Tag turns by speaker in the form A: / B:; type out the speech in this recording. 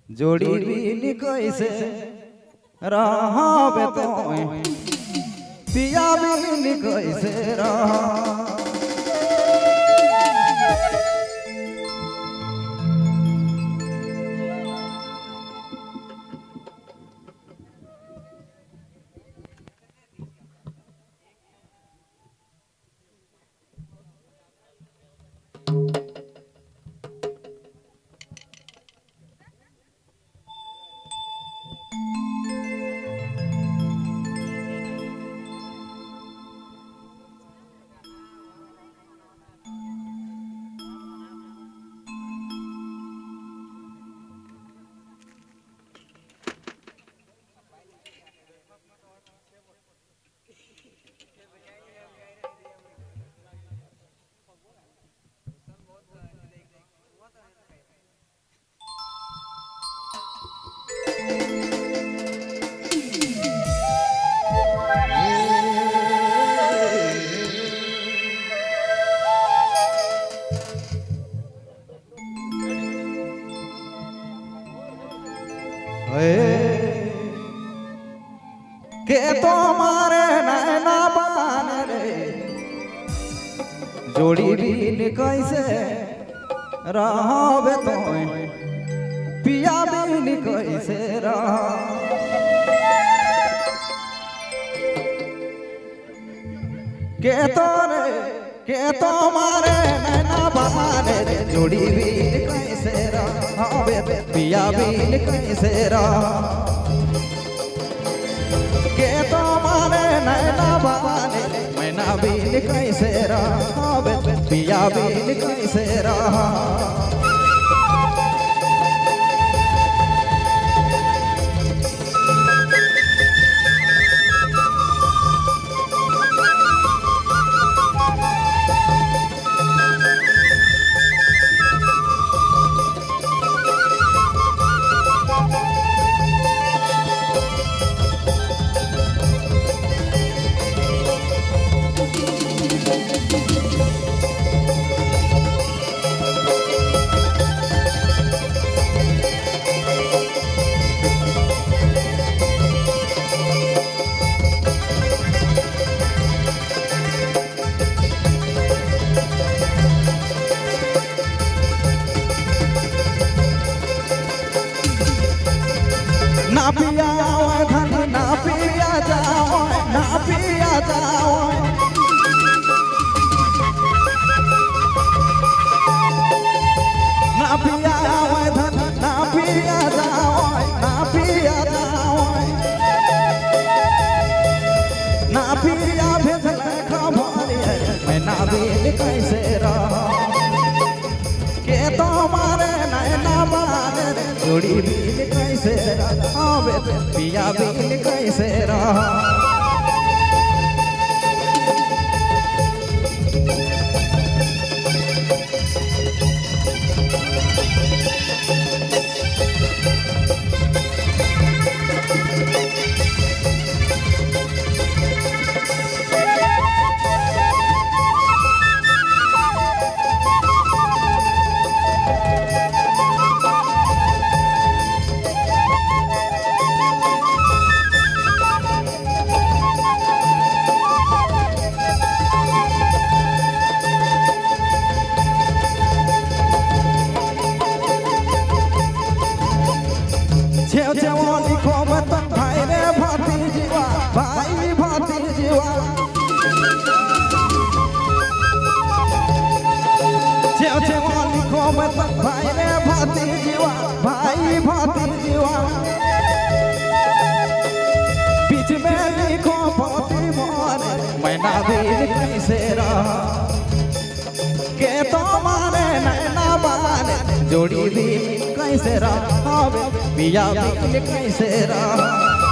A: जोड़ी भी कैसे रहावे तो पिया भी कैसे रहा। के तो मारे नैना बान रे जोड़ी भी कैसे रहावे तो पिया भी कैसे रहा। के तो मारे नैना बान रे जोड़ी भी कैसे रहावे पिया भी कैसे रहा। के तो मारे नैना बाने मैना भी कैसे रहा पिया भी कैसे रहा। ना पिया धन ना पिया जाओ ना पिया जाओ ना पिया धन ना पिया जाओ ना पिया जाओ ना पिया भेजल खबरी मैं ना भी कैसे रहा। के तो मारे नैना बाने जोड़ी भी कैसे रहावे पिया भी कैसे रहा। भाई रे भाती जीवा भाई भाती जीवा लिखो भाई रे भाती जीवा भाई भाती जीवा बीच में लिखो भाती मोरे मैना भी कैसे रहा। के तो मारे नैना बाने जोड़ी भी कैसे रहा पिया भी कैसे रहा।